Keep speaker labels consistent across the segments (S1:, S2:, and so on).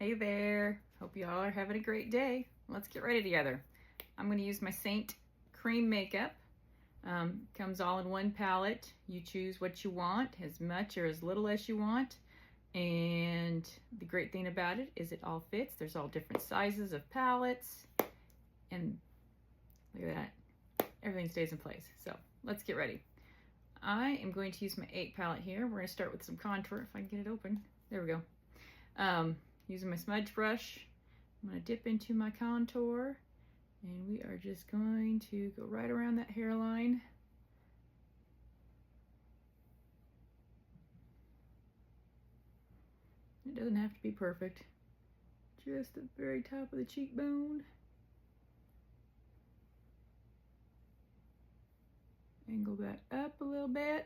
S1: Hey there, hope you all are having a great day. Let's get ready together. I'm going to use my Saint Cream Makeup. Comes all in one palette. You choose what you want, as much or as little as you want. And the great thing about it is it all fits. There's all different sizes of palettes. And look at that, everything stays in place. So let's get ready. I am going to use my 8 palette here. We're going to start with some contour, if I can get it open. There we go. Using my smudge brush, I'm going to dip into my contour, and we are just going to go right around that hairline. It doesn't have to be perfect. Just the very top of the cheekbone. Angle that up a little bit.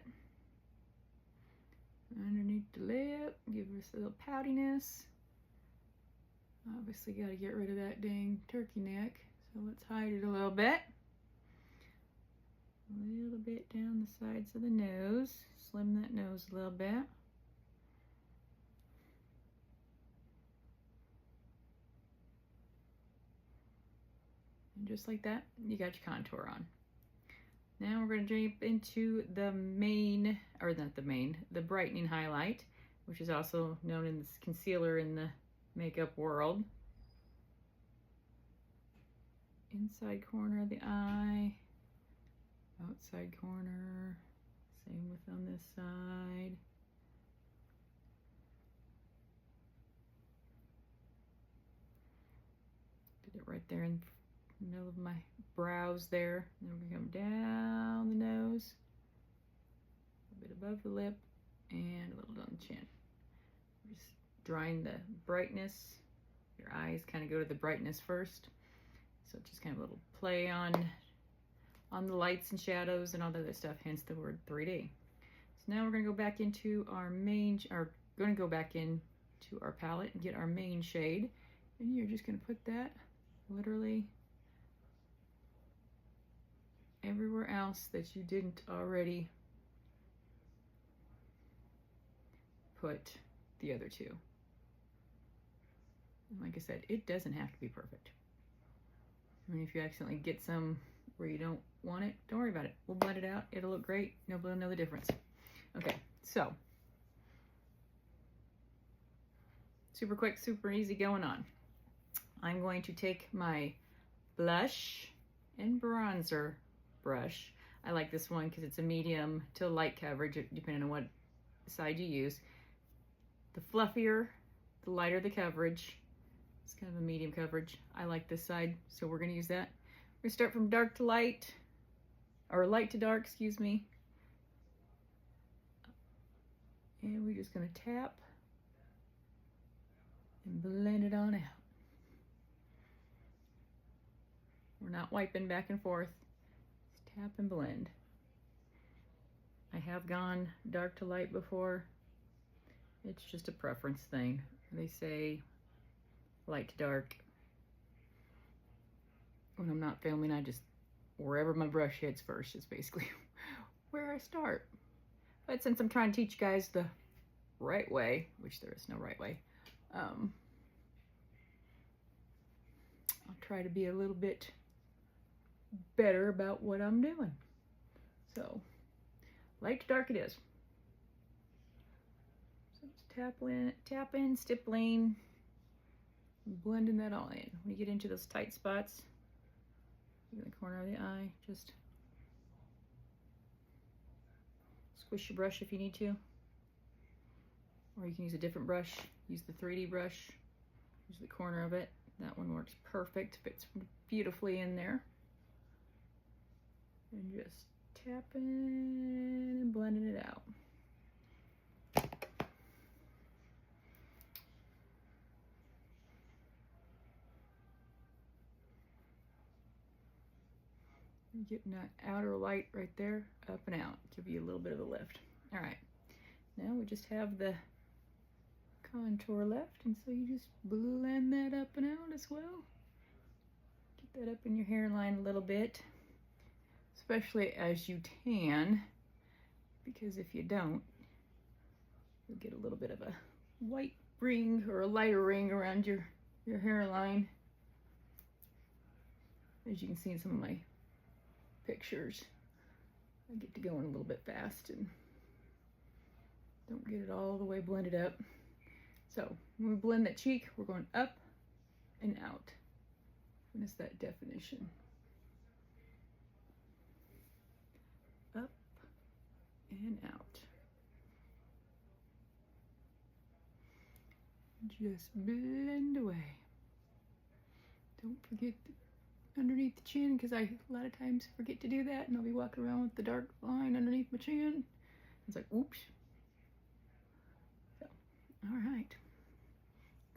S1: Underneath the lip, give us a little poutiness. Obviously got to get rid of that dang turkey neck, so let's hide it a little bit. A little bit down the sides of the nose. Slim that nose a little bit. And just like that, you got your contour on. Now we're going to jump into the main, or not the main, the brightening highlight, which is also known as concealer in the makeup world. Inside corner of the eye, outside corner, same with on this side. Did it right there in the middle of my brows there. Then we're going to come down the nose, a bit above the lip, and a little down the chin. Just drawing the brightness. Your eyes kind of go to the brightness first. So just kind of a little play on the lights and shadows and all the other stuff, hence the word 3D. So now we're going to go back into our main, or going to go back into our palette and get our main shade. And you're just going to put that literally everywhere else that you didn't already put the other two. And like I said, it doesn't have to be perfect. I mean, if you accidentally get some where you don't want it, don't worry about it. We'll blend it out. It'll look great. Nobody will know the difference. Okay, so super quick, super easy going on. I'm going to take my blush and bronzer brush. I like this one because it's a medium to light coverage, depending on what side you use. The fluffier, the lighter the coverage. It's kind of a medium coverage. I like this side, so we're going to use that. We're going to start from dark to light, or light to dark, excuse me. And we're just going to tap and blend it on out. We're not wiping back and forth. Just tap and blend. I have gone dark to light before. It's just a preference thing. They say light to dark. When I'm not filming, I just, wherever my brush hits first is basically where I start. But since I'm trying to teach you guys the right way, which there is no right way, I'll try to be a little bit better about what I'm doing. So, light to dark it is. So just tapping, stippling, blending that all in. When you get into those tight spots, in the corner of the eye, just squish your brush if you need to. Or you can use a different brush. Use the 3D brush. Use the corner of it. That one works perfect. Fits beautifully in there. And just tapping and blending it out. Getting that outer light right there, up and out. Give you a little bit of a lift. All right, now we just have the contour left, and so you just blend that up and out as well. Get that up in your hairline a little bit, especially as you tan, because if you don't, you'll get a little bit of a white ring or a lighter ring around your hairline. As you can see in some of my pictures, I get to going a little bit fast and don't get it all the way blended up. So when we blend that cheek, we're going up and out. And it's that definition. Up and out. Just blend away. Don't forget underneath the chin, because I a lot of times forget to do that, and I'll be walking around with the dark line underneath my chin. It's like, oops. So, all right.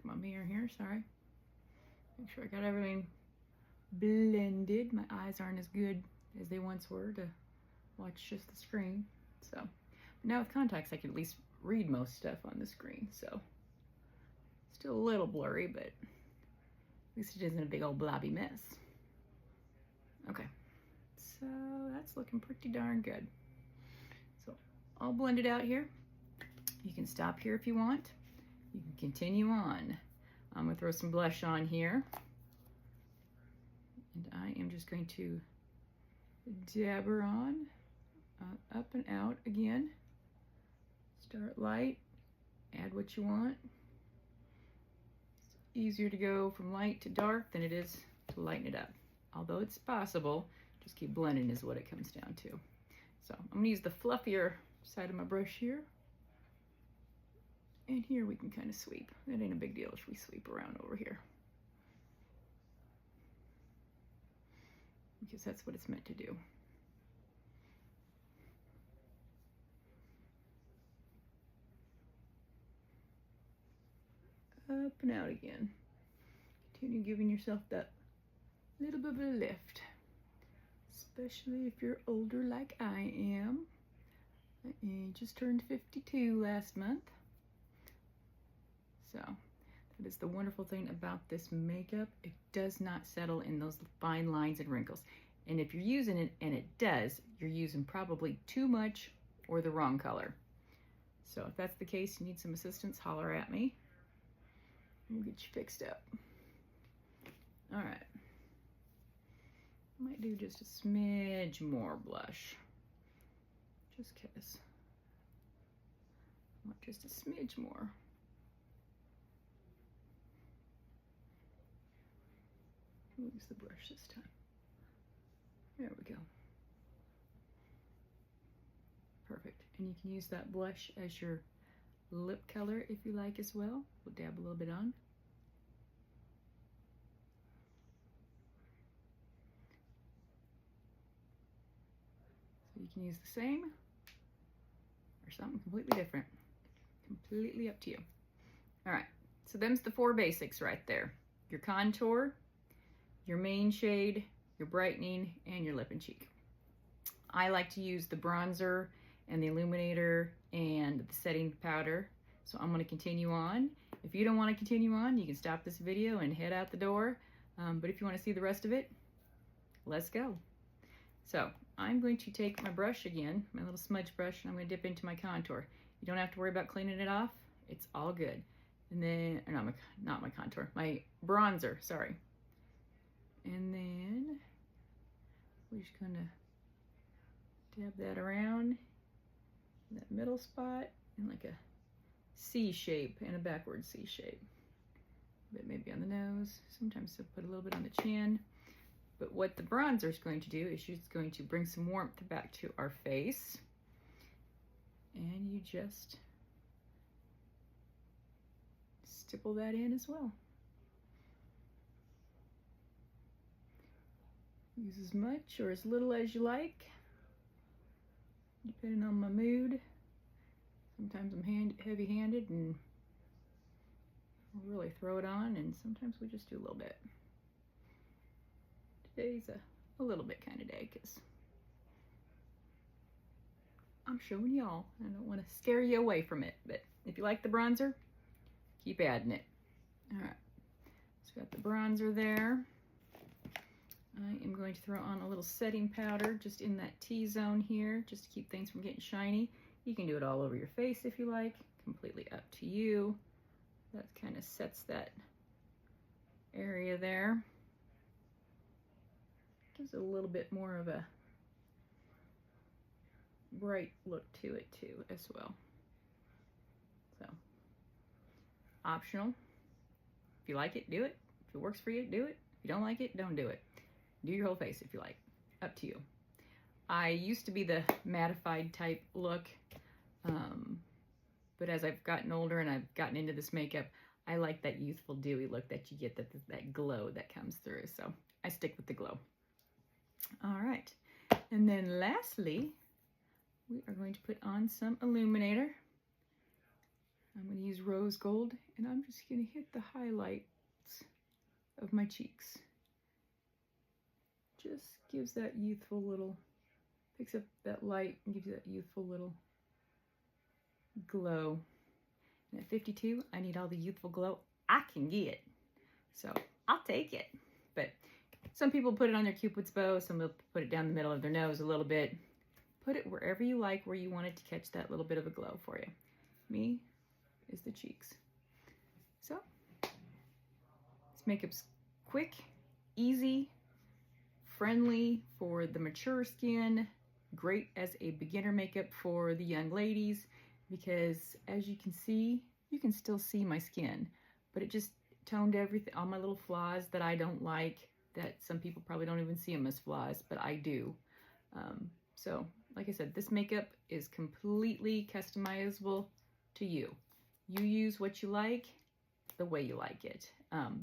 S1: Come on, mirror here, sorry. Make sure I got everything blended. My eyes aren't as good as they once were to watch just the screen. So now with contacts, I can at least read most stuff on the screen. So still a little blurry, but at least it isn't a big old blobby mess. Okay, so that's looking pretty darn good. So all blended out here. You can stop here if you want. You can continue on. I'm gonna throw some blush on here. And I am just going to dab her on, up and out again. Start light, add what you want. It's easier to go from light to dark than it is to lighten it up. Although it's possible, just keep blending is what it comes down to. So I'm gonna use the fluffier side of my brush here. And here we can kind of sweep. That ain't a big deal if we sweep around over here, because that's what it's meant to do. Up and out again. Continue giving yourself that little bit of a lift, especially if you're older like I am. I just turned 52 last month. So that is the wonderful thing about this makeup. It does not settle in those fine lines and wrinkles. And if you're using it, and it does, you're using probably too much or the wrong color. So if that's the case, you need some assistance, holler at me. We'll get you fixed up. All right. Might do just a smidge more blush. Just cause. I want just a smidge more. We'll use the brush this time. There we go. Perfect. And you can use that blush as your lip color if you like as well. We'll dab a little bit on. So you can use the same or something completely different. Completely up to you. All right, so them's the 4 basics right there. Your contour, your main shade, your brightening, and your lip and cheek. I like to use the bronzer and the illuminator and the setting powder. So I'm gonna continue on. If you don't wanna continue on, you can stop this video and head out the door. But if you wanna see the rest of it, let's go. So I'm going to take my brush again, my little smudge brush, and I'm gonna dip into my contour. You don't have to worry about cleaning it off. It's all good. And then, or not my contour, my bronzer, sorry. And then we're just gonna dab that around in that middle spot in like a C shape and a backward C shape. A bit maybe on the nose. Sometimes I'll put a little bit on the chin. But what the bronzer is going to do is it's going to bring some warmth back to our face. And you just stipple that in as well. Use as much or as little as you like, depending on my mood. Sometimes I'm heavy-handed and really throw it on, and sometimes we just do a little bit. Today's a little bit kind of day because I'm showing y'all. I don't want to scare you away from it, but if you like the bronzer, keep adding it. All right, so got the bronzer there. I am going to throw on a little setting powder just in that T-zone here, just to keep things from getting shiny. You can do it all over your face if you like, completely up to you. That kind of sets that area there. Gives it a little bit more of a bright look to it too as well. So, optional. If you like it, do it. If it works for you, do it. If you don't like it, don't do it. Do your whole face if you like. Up to you. I used to be the mattified type look, but as I've gotten older and I've gotten into this makeup, I like that youthful, dewy look that you get, that glow that comes through. So I stick with the glow. All right. And then lastly, we are going to put on some illuminator. I'm going to use rose gold, and I'm just going to hit the highlights of my cheeks. Just gives that youthful little, picks up that light and gives you that youthful little glow. And at 52, I need all the youthful glow I can get. So I'll take it. But some people put it on their Cupid's bow. Some will put it down the middle of their nose a little bit. Put it wherever you like, where you want it to catch that little bit of a glow for you. Me is the cheeks. So this makeup's quick, easy, friendly for the mature skin, great as a beginner makeup for the young ladies, because as you can see, you can still see my skin, but it just toned everything, all my little flaws that I don't like, that some people probably don't even see them as flaws, but I do. So like I said, this makeup is completely customizable to you. You use what you like, the way you like it.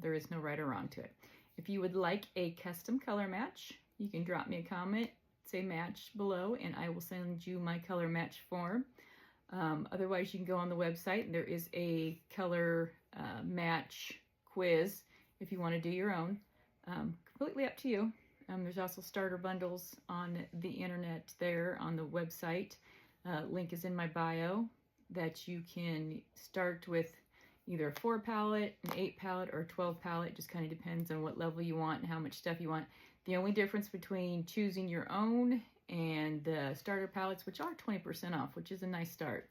S1: There is no right or wrong to it. If you would like a custom color match, you can drop me a comment, say match below, and I will send you my color match form. Otherwise, you can go on the website, and there is a color match quiz if you want to do your own. Completely up to you. There's also starter bundles on the internet there on the website. Link is in my bio that you can start with either a 4 palette, an 8 palette, or a 12 palette. Just kind of depends on what level you want and how much stuff you want. The only difference between choosing your own and the starter palettes, which are 20% off, which is a nice start,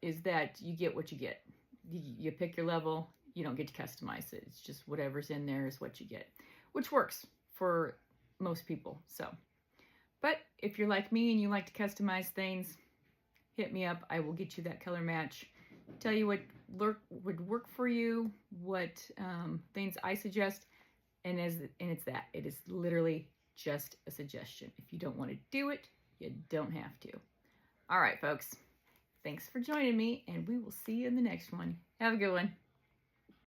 S1: is that you get what you get. You pick your level, you don't get to customize it. It's just whatever's in there is what you get, which works for most people. So, but if you're like me and you like to customize things, hit me up. I will get you that color match. Tell you what would work for you, what things I suggest, and it's that. It is literally just a suggestion. If you don't want to do it, you don't have to. All right, folks. Thanks for joining me, and we will see you in the next one. Have a good one.